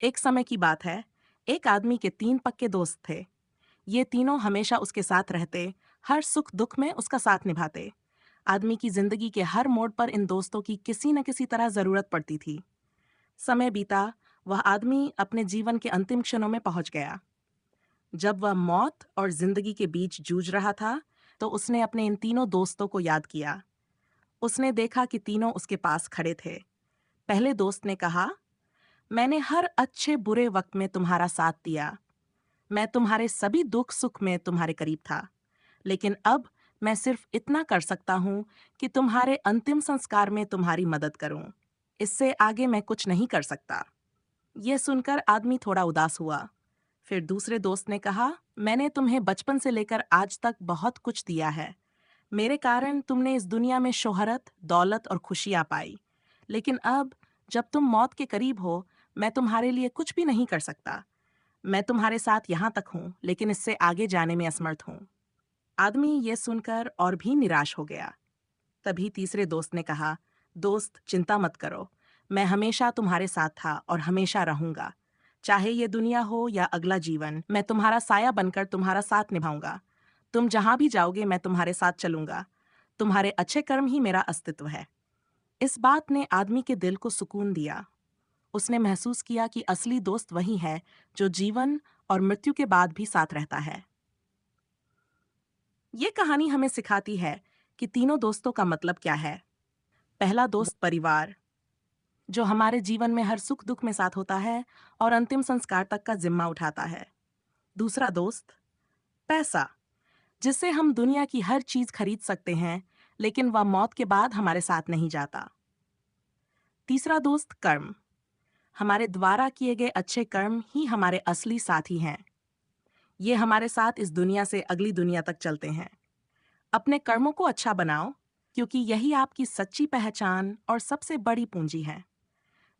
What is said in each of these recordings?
एक समय की बात है, एक आदमी के 3 पक्के दोस्त थे। ये तीनों हमेशा उसके साथ रहते, हर सुख-दुख में उसका साथ निभाते। आदमी की जिंदगी के हर मोड़ पर इन दोस्तों की किसी न किसी तरह जरूरत पड़ती थी। समय बीता, वह आदमी अपने जीवन के अंतिम क्षणों में पहुंच गया। जब वह मौत और जिंदगी के बीच जूझ रहा था, तो उसने अपने इन तीनों दोस्तों को याद किया। उसने देखा कि तीनों उसके पास खड़े थे। पहले दोस्त ने कहा, मैंने हर अच्छे बुरे वक्त में तुम्हारा साथ दिया। मैं तुम्हारे सभी दुख सुख में तुम्हारे करीब था। लेकिन अब मैं सिर्फ इतना कर सकता हूँ कि तुम्हारे अंतिम संस्कार में तुम्हारी मदद करूं। इससे आगे मैं कुछ नहीं कर सकता। यह सुनकर आदमी थोड़ा उदास हुआ। फिर दूसरे दोस्त ने कहा, मैंने तुम्हें बचपन से लेकर आज तक बहुत कुछ दिया है। मेरे कारण तुमने इस दुनिया में शोहरत, दौलत और खुशियां पाई। लेकिन अब जब तुम मौत के करीब हो, मैं तुम्हारे लिए कुछ भी नहीं कर सकता। मैं तुम्हारे साथ यहाँ तक हूँ, लेकिन इससे आगे जाने में असमर्थ हूँ। आदमी ये सुनकर और भी निराश हो गया। तभी तीसरे दोस्त ने कहा, दोस्त चिंता मत करो, मैं हमेशा तुम्हारे साथ था और हमेशा रहूंगा। चाहे ये दुनिया हो या अगला जीवन, मैं तुम्हारा साया बनकर तुम्हारा साथ निभाऊंगा। तुम जहां भी जाओगे मैं तुम्हारे साथ चलूंगा। तुम्हारे अच्छे कर्म ही मेरा अस्तित्व है। इस बात ने आदमी के दिल को सुकून दिया। उसने महसूस किया कि असली दोस्त वही है जो जीवन और मृत्यु के बाद भी साथ रहता है। ये कहानी हमें सिखाती है कि तीनों दोस्तों का मतलब क्या है। पहला दोस्त परिवार, जो हमारे जीवन में हर सुख दुख में साथ होता है और अंतिम संस्कार तक का जिम्मा उठाता है। दूसरा दोस्त पैसा, जिससे हम दुनिया की हर चीज खरीद सकते हैं, लेकिन वह मौत के बाद हमारे साथ नहीं जाता। तीसरा दोस्त कर्म, हमारे द्वारा किए गए अच्छे कर्म ही हमारे असली साथी हैं। ये हमारे साथ इस दुनिया से अगली दुनिया तक चलते हैं। अपने कर्मों को अच्छा बनाओ, क्योंकि यही आपकी सच्ची पहचान और सबसे बड़ी पूंजी है।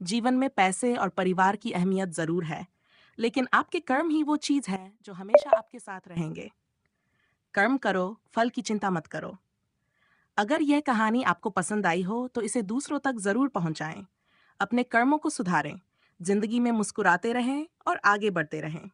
जीवन में पैसे और परिवार की अहमियत जरूर है, लेकिन आपके कर्म ही वो चीज है जो हमेशा आपके साथ रहेंगे। कर्म करो, फल की चिंता मत करो। अगर यह कहानी आपको पसंद आई हो तो इसे दूसरों तक जरूर पहुंचाएं। अपने कर्मों को सुधारें, जिंदगी में मुस्कुराते रहें और आगे बढ़ते रहें।